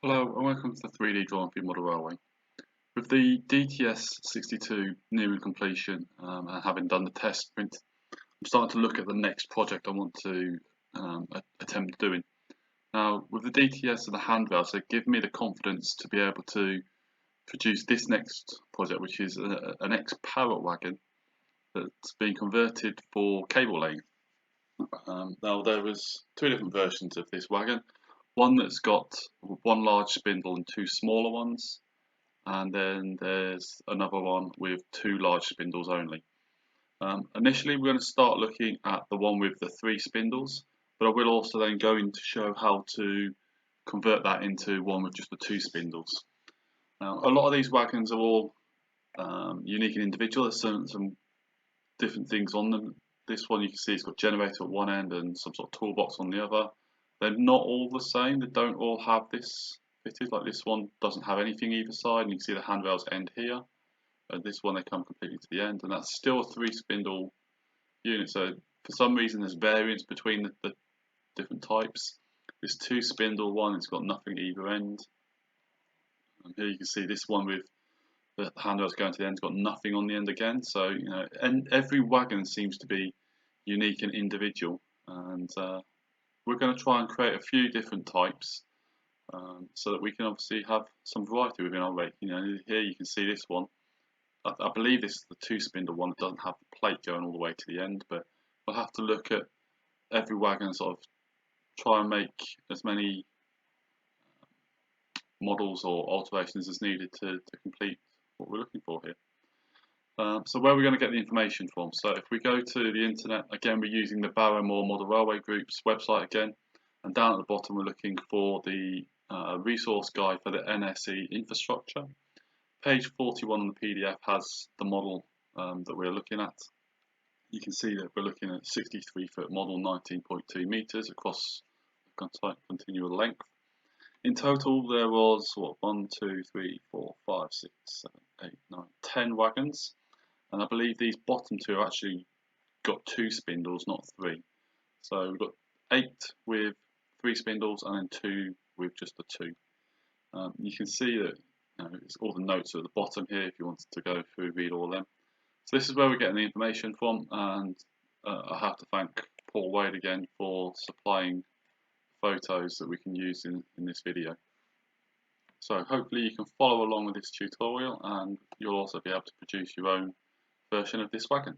Hello and welcome to the 3D drawing for your model railway. With the DTS62 nearing completion and having done the test print, I'm starting to look at the next project I want to attempt doing. Now with the DTS and the handrails, they give me the confidence to be able to produce this next project, which is an ex-Parrot wagon that's been converted for cable laying. Now there was two different versions of this wagon. One that's got one large spindle and two smaller ones, and then there's another one with two large spindles only. Initially we're going to start looking at the one with the three spindles, but I will also then go in to show how to convert that into one with just the two spindles. Now a lot of these wagons are all unique and individual. There's some different things on them. This one you can see it's got generator at one end and some sort of toolbox on the other. They're not all the same. They don't all have this fitted. Like this one doesn't have anything either side, and you can see the handrails end here. And this one they come completely to the end, and that's still a three spindle unit. So for some reason there's variance between the different types. This two spindle one, it's got nothing at either end. And here you can see this one with the handrails going to the end, it's got nothing on the end again. So you know, and every wagon seems to be unique and individual, and we're going to try and create a few different types so that we can obviously have some variety within our rake. You know, here you can see this one. I believe this is the two spindle one that doesn't have the plate going all the way to the end, but we'll have to look at every wagon and sort of try and make as many models or alterations as needed to complete what we're looking for here. So where are we going to get the information from? So if we go to the internet, again we're using the Barrowmore Model Railway Group's website again, and down at the bottom we're looking for the resource guide for the NSE infrastructure. Page 41 on the PDF has the model that we're looking at. You can see that we're looking at 63-foot model, 19.2 meters across the continual length. In total there was, what, 1, 2, 3, 4, 5, 6, 7, 8, 9, 10 wagons. And I believe these bottom two actually got two spindles, not three. So we've got 8 with 3 spindles and then 2 with just the 2. You can see that it's all the notes are at the bottom here if you wanted to go through read all of them. So this is where we're getting the information from, and I have to thank Paul Wade again for supplying photos that we can use in this video. So hopefully you can follow along with this tutorial, and you'll also be able to produce your own version of this wagon.